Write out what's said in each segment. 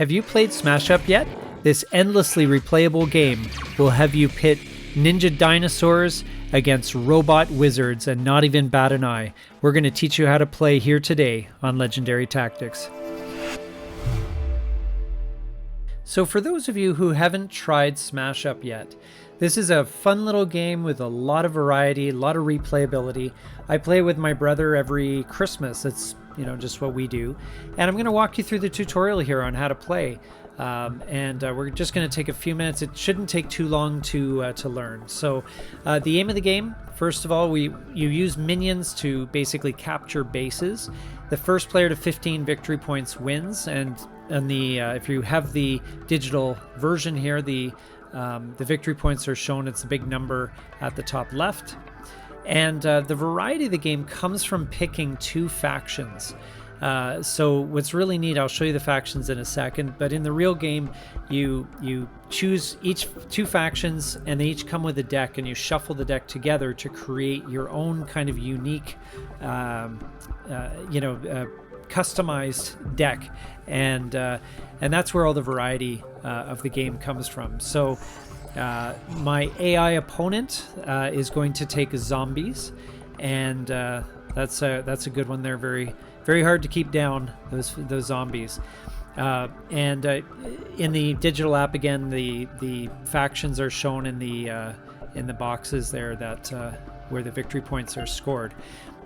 Have you played Smash Up yet? This endlessly replayable game will have you pit ninja dinosaurs against robot wizards and not even bat an eye. We're going to teach you how to play here today on Legendary Tactics. So for those of you who haven't tried Smash Up yet, this is a fun little game with a lot of variety, a lot of replayability. I play with my brother every Christmas. It's just what we do. And I'm going to walk you through the tutorial here on how to play. We're just going to take a few minutes. It shouldn't take too long to learn. So the aim of the game, first of all, you use minions to basically capture bases. The first player to 15 victory points wins. And if you have the digital version here, the victory points are shown. It's a big number at the top left. And the variety of the game comes from picking two factions. So what's really neat, I'll show you the factions in a second, but in the real game, you choose two factions and they each come with a deck, and you shuffle the deck together to create your own kind of unique, customized deck. And that's where all the variety of the game comes from. So my AI opponent is going to take zombies, and that's a good one. They're very, very hard to keep down, those zombies. In the digital app, again, the factions are shown in the boxes there that where the victory points are scored.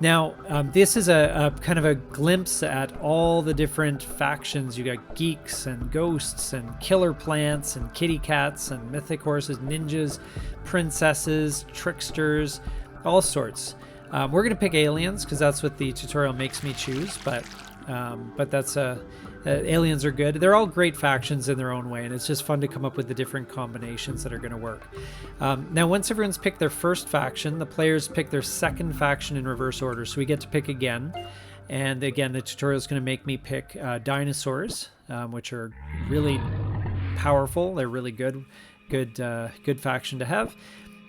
Now, this is a kind of a glimpse at all the different factions. You got geeks and ghosts and killer plants and kitty cats and mythic horses, ninjas, princesses, tricksters, all sorts. We're going to pick aliens because that's what the tutorial makes me choose, but that's aliens are good. They're all great factions in their own way, and it's just fun to come up with the different combinations that are going to work. Now, once everyone's picked their first faction, the players pick their second faction in reverse order, so we get to pick again. And again, the tutorial is going to make me pick dinosaurs, which are really powerful. They're really good faction to have.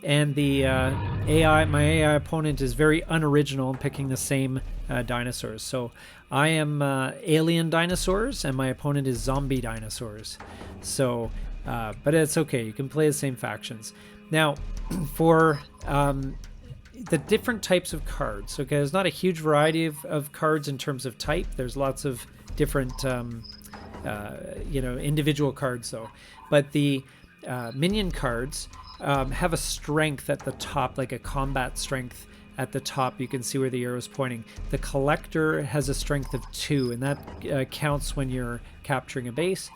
And the my AI opponent is very unoriginal in picking the same dinosaurs. So I am alien dinosaurs, and my opponent is zombie dinosaurs. So, but it's okay. You can play the same factions. Now, for the different types of cards, okay, there's not a huge variety of cards in terms of type. There's lots of different, individual cards, though. But the minion cards have a strength at the top, like a combat strength at the top. You can see where the arrow is pointing. The collector has a strength of 2, and that counts when you're capturing a base.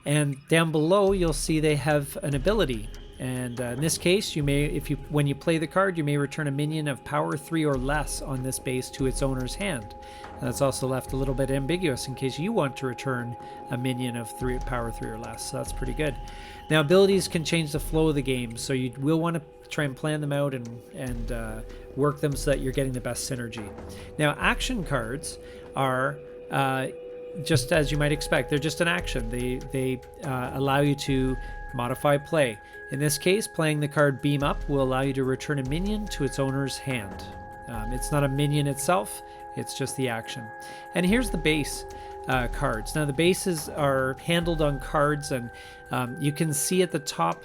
And down below, you'll see they have an ability. And in this case, when you play the card, you may return a minion of power 3 or less on this base to its owner's hand. And that's also left a little bit ambiguous in case you want to return a minion of power 3 or less. So that's pretty good. Now, abilities can change the flow of the game, so you will want to try and plan them out and work them so that you're getting the best synergy. Now, action cards are just as you might expect. They're just an action. They allow you to modify play. In this case, playing the card Beam Up will allow you to return a minion to its owner's hand. It's not a minion itself, it's just the action. And here's the base cards. Now, the bases are handled on cards, and you can see at the top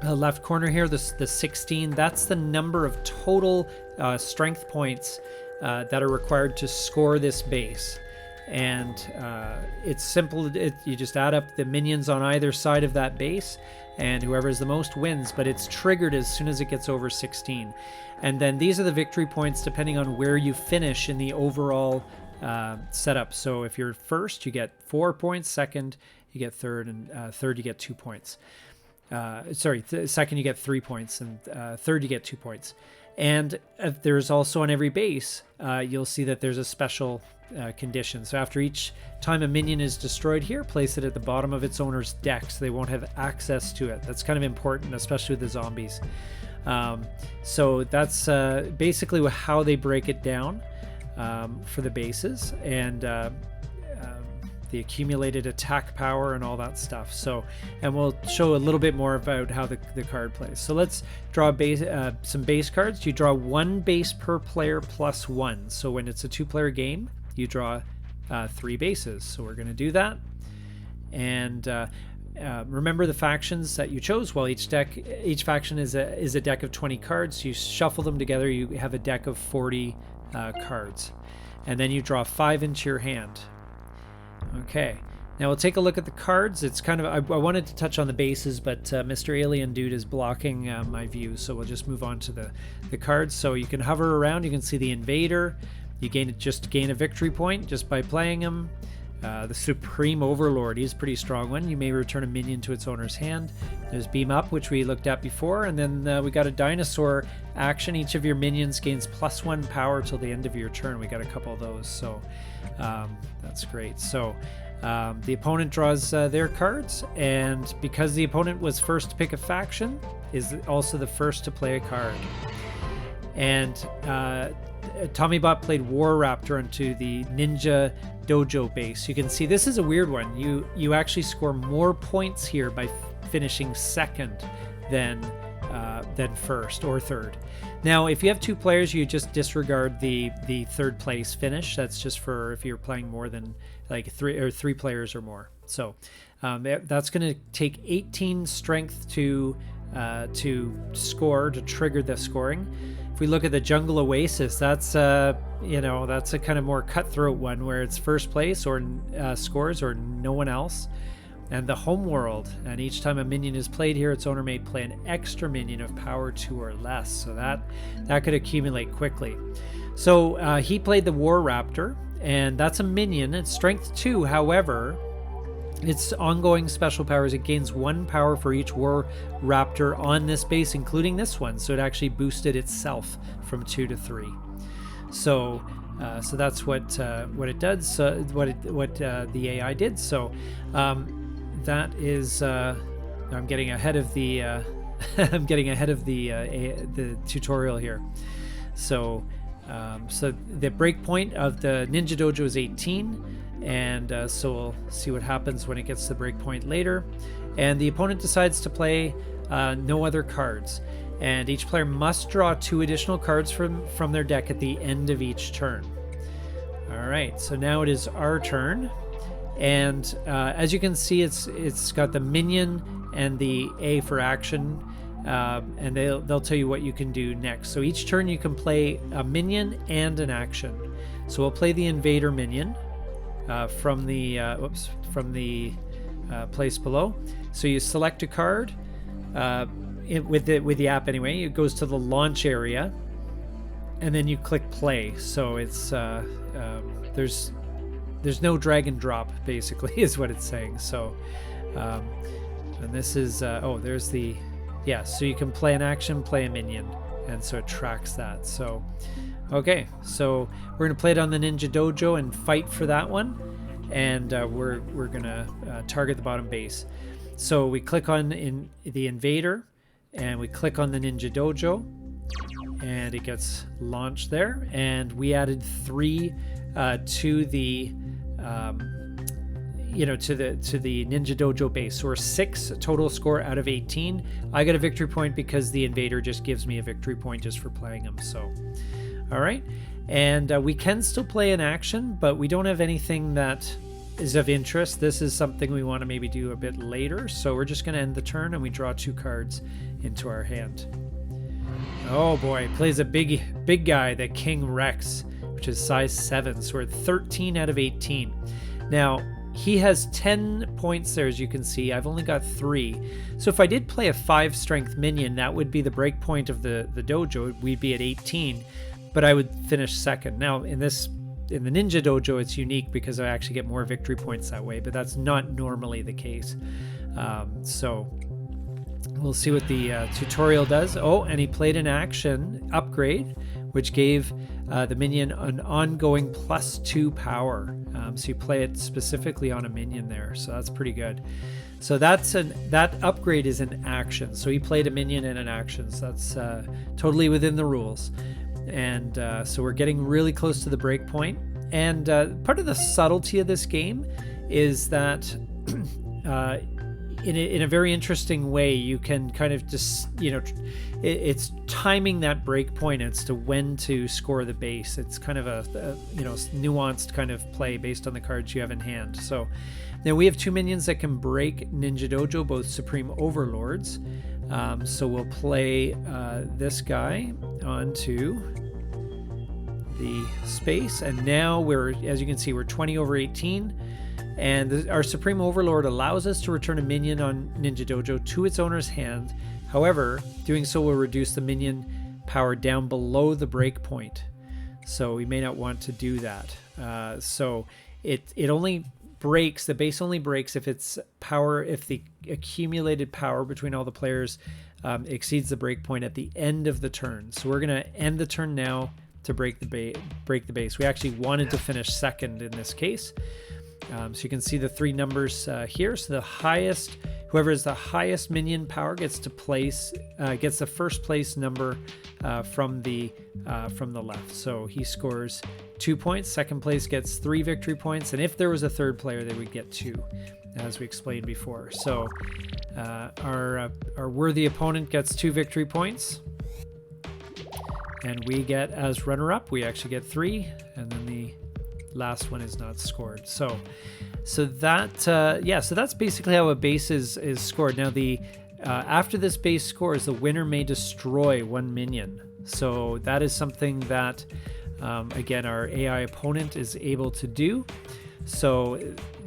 left corner here, the 16, that's the number of total strength points that are required to score this base. And it's simple. You just add up the minions on either side of that base, and whoever has the most wins, but it's triggered as soon as it gets over 16. And then these are the victory points depending on where you finish in the overall setup. So if you're first, you get 4 points, second, you get third, and third, you get 2 points. Second, you get 3 points, and third, you get 2 points. And there's also on every base, you'll see that there's a special condition. So after each time a minion is destroyed here, place it at the bottom of its owner's deck so they won't have access to it. That's kind of important, especially with the zombies. So that's basically how they break it down for the bases, and the accumulated attack power and all that stuff. So, and we'll show a little bit more about how the card plays. So let's draw some base cards. You draw 1 base per player plus 1. So when it's a 2-player game, you draw 3 bases. So we're going to do that. And remember the factions that you chose. Well, each faction is a deck of 20 cards. You shuffle them together. You have a deck of 40 cards, and then you draw 5 into your hand. Okay. Now we'll take a look at the cards. It's kind of, I wanted to touch on the bases, but Mr. Alien Dude is blocking my view, so we'll just move on to the cards. So you can hover around. You can see the Invader. You gain a victory point just by playing him. The Supreme Overlord, he's a pretty strong one. You may return a minion to its owner's hand. There's Beam Up, which we looked at before, and then we got a dinosaur action. Each of your minions gains +1 power till the end of your turn. We got a couple of those, so that's great. So the opponent draws their cards, and because the opponent was first to pick a faction, is also the first to play a card. And Tommy Bot played War Raptor onto the Ninja Dojo base. You can see this is a weird one. You actually score more points here by finishing second than first or third. Now, if you have 2 players, you just disregard the third place finish. That's just for if you're playing more than like 3 players or more. So that's going to take 18 strength to score, to trigger the scoring. If we look at the Jungle Oasis, that's that's a kind of more cutthroat one where it's first place or scores or no one else. And the Homeworld, and each time a minion is played here, its owner may play an extra minion of power 2 or less. So that could accumulate quickly. So he played the War Raptor, and that's a minion. It's strength 2. However, its ongoing special powers, it gains 1 power for each War Raptor on this base, including this one. So it actually boosted itself from 2 to 3. So that's what it does. What the AI did. So that is I'm getting ahead of the I'm getting ahead of the tutorial here. So the breakpoint of the Ninja Dojo is 18. And so we'll see what happens when it gets to the breakpoint later. And the opponent decides to play no other cards. And each player must draw 2 additional cards from their deck at the end of each turn. All right, so now it is our turn. And as you can see, it's got the minion and the A for action. And they'll tell you what you can do next. So each turn you can play a minion and an action. So we'll play the Invader minion. From the place below. So you select a card with the app anyway. It goes to the launch area, and then you click play. So it's there's no drag and drop, basically, is what it's saying. So and this is there's the so you can play an action, play a minion, and so it tracks that. So okay, so we're going to play it on the Ninja Dojo and fight for that one. And we're going to target the bottom base. So we click on the Invader, and we click on the Ninja Dojo, and it gets launched there. And we added 3 to the to the Ninja Dojo base. So we're 6 total score out of 18. I got a victory point because the Invader just gives me a victory point just for playing him. So all right. And we can still play an action, but we don't have anything that is of interest. This is something we want to maybe do a bit later. So we're just going to end the turn, and we draw 2 cards into our hand. Oh boy, plays a big guy, the King Rex, which is size 7. So we're at 13 out of 18. Now, he has 10 points there, as you can see. I've only got 3. So if I did play a 5 strength minion, that would be the break point of the dojo. We'd be at 18. But I would finish second. Now, in the Ninja Dojo, it's unique because I actually get more victory points that way, but that's not normally the case. So we'll see what the tutorial does. Oh, and he played an action upgrade, which gave the minion an ongoing +2 power. So you play it specifically on a minion there. So that's pretty good. So that upgrade is an action. So he played a minion and an action. So that's totally within the rules. And so we're getting really close to the break point. And part of the subtlety of this game is that in a very interesting way, you can kind of just, it's timing that break point as to when to score the base. It's kind of a nuanced kind of play based on the cards you have in hand. So Now we have 2 minions that can break Ninja Dojo, both Supreme Overlords. So we'll play this guy onto the space, and now we're, as you can see, we're 20/18, and our Supreme Overlord allows us to return a minion on Ninja Dojo to its owner's hand. However, doing so will reduce the minion power down below the break point, so we may not want to do that. So it only breaks, the base only breaks if its power, if the accumulated power between all the players exceeds the break point at the end of the turn. So we're going to end the turn now to break the base. We actually wanted to finish second in this case. So you can see the 3 numbers here. So the highest, whoever is the highest minion power gets to place, gets the first place number from the left. So he scores 2 points. Second place gets 3 victory points, and if there was a third player, they would get 2, as we explained before. So our worthy opponent gets 2 victory points, and we get, as runner-up, we actually get 3, and then the last one is not scored. So that yeah, so that's basically how a base is scored. Now the after this base scores, the winner may destroy 1 minion. So that is something that again, our AI opponent is able to do. So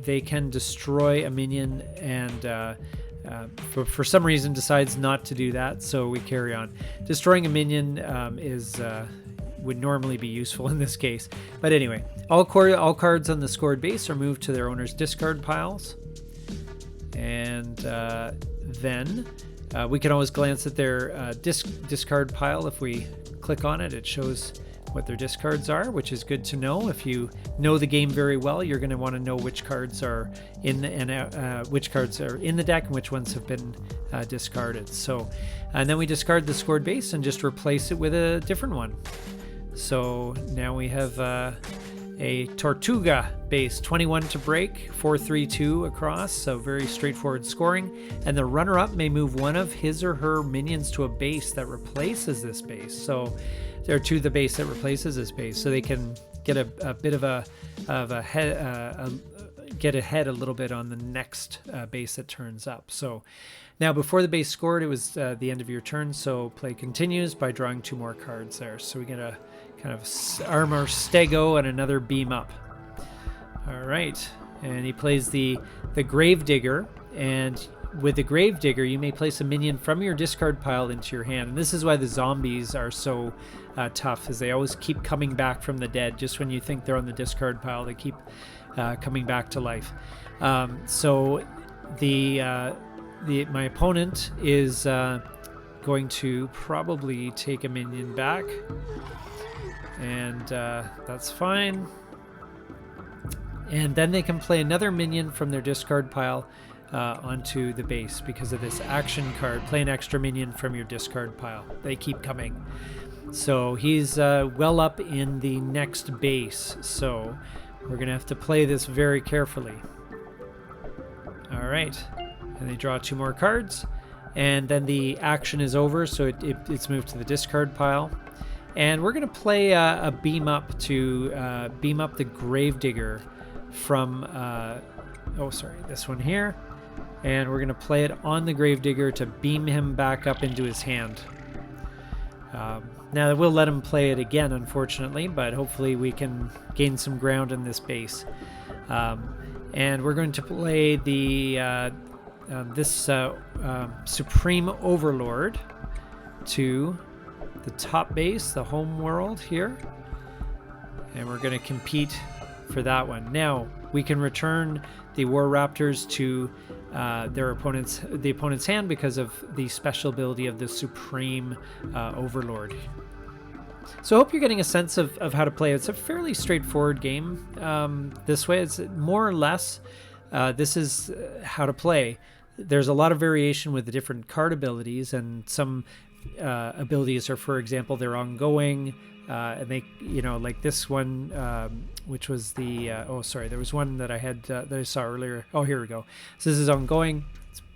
they can destroy a minion, and for some reason decides not to do that, so we carry on. Destroying a minion would normally be useful in this case. But anyway, all cards on the scored base are moved to their owner's discard piles. And then we can always glance at their discard pile. If we click on it, it shows what their discards are, which is good to know. If you know the game very well, you're going to want to know which cards are in the which cards are in the deck and which ones have been discarded. So, and then we discard the scored base and just replace it with a different one. So now we have a Tortuga base, 21 to break, 4-3-2 across, so very straightforward scoring. And the runner-up may move one of his or her minions to a base that replaces this base. So they're to the base that replaces this base, so they can get a bit of a head, get ahead a little bit on the next base that turns up. So now before the base scored, it was the end of your turn, so play continues by drawing 2 more cards there. So we get a kind of armor stego and another beam up. All right, and he plays the Gravedigger, and with the Gravedigger, you may place a minion from your discard pile into your hand. And this is why the zombies are so tough, is they always keep coming back from the dead. Just when you think they're on the discard pile, they keep coming back to life. So my opponent is going to probably take a minion back, and that's fine. And then they can play another minion from their discard pile onto the base because of this action card. Play an extra minion from your discard pile. They keep coming. So he's well up in the next base. So we're going to have to play this very carefully. All right. And they draw 2 more cards. And then the action is over, so it's moved to the discard pile. And we're going to play a beam up to beam up the Gravedigger from, this one here. And we're going to play it on the Gravedigger to beam him back up into his hand. Now, we'll let him play it again, unfortunately, but hopefully we can gain some ground in this base. And we're going to play the this Supreme Overlord to the top base, the home world here. And we're going to compete for that one. Now, we can return the War Raptors to the opponent's hand because of the special ability of the Supreme Overlord. So I hope you're getting a sense of how to play. It's a fairly straightforward game this way. It's more or less, this is how to play. There's a lot of variation with the different card abilities, and some abilities are, for example, they're ongoing, and they, like this one, which was the, there was one that I had, that I saw earlier. Oh, here we go. So this is ongoing.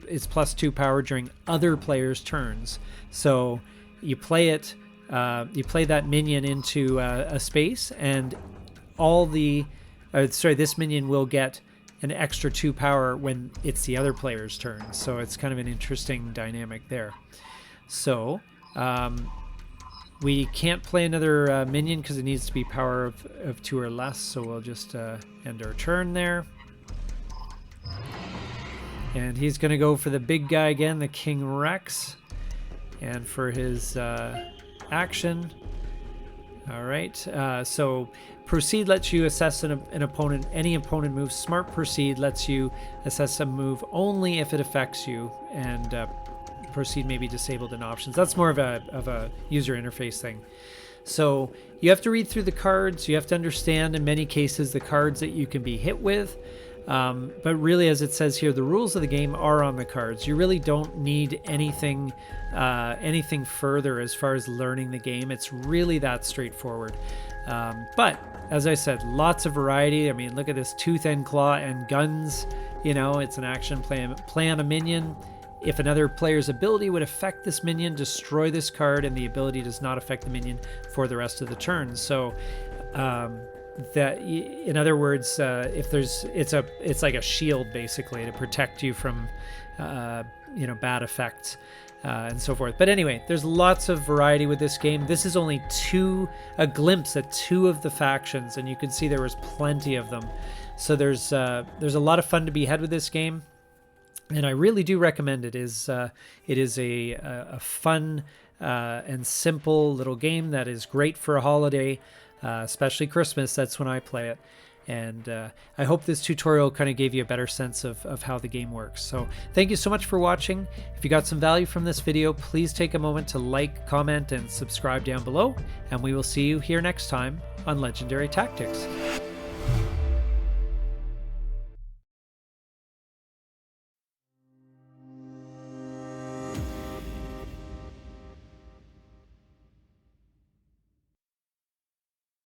It's +2 power during other players' turns. So you play it, you play that minion into a space, and all the, this minion will get an extra 2 power when it's the other player's turn. So it's kind of an interesting dynamic there. So we can't play another minion because it needs to be power of 2 or less. So we'll just end our turn there. And he's going to go for the big guy again, the King Rex. And for his action. All right. So proceed lets you assess an opponent. Any opponent move. Smart proceed lets you assess a move only if it affects you. And proceed may be disabled in options. That's more of a user interface thing. So you have to read through the cards. You have to understand in many cases the cards that you can be hit with. But really, as it says here, the rules of the game are on the cards. You really don't need anything further as far as learning the game. It's really that straightforward. But as I said, lots of variety. I mean, look at this tooth and claw and guns. You know, it's an action play on a minion. If another player's ability would affect this minion, destroy this card, and the ability does not affect the minion for the rest of the turn. So that, in other words, if there's, it's like a shield basically to protect you from bad effects and so forth. But anyway, there's lots of variety with this game. This is only a glimpse at 2 of the factions, and you can see there was plenty of them. So there's a lot of fun to be had with this game. And I really do recommend it. It is a fun and simple little game that is great for a holiday, especially Christmas. That's when I play it. And I hope this tutorial kind of gave you a better sense of how the game works. So thank you so much for watching. If you got some value from this video, please take a moment to like, comment, and subscribe down below. And we will see you here next time on Legendary Tactics.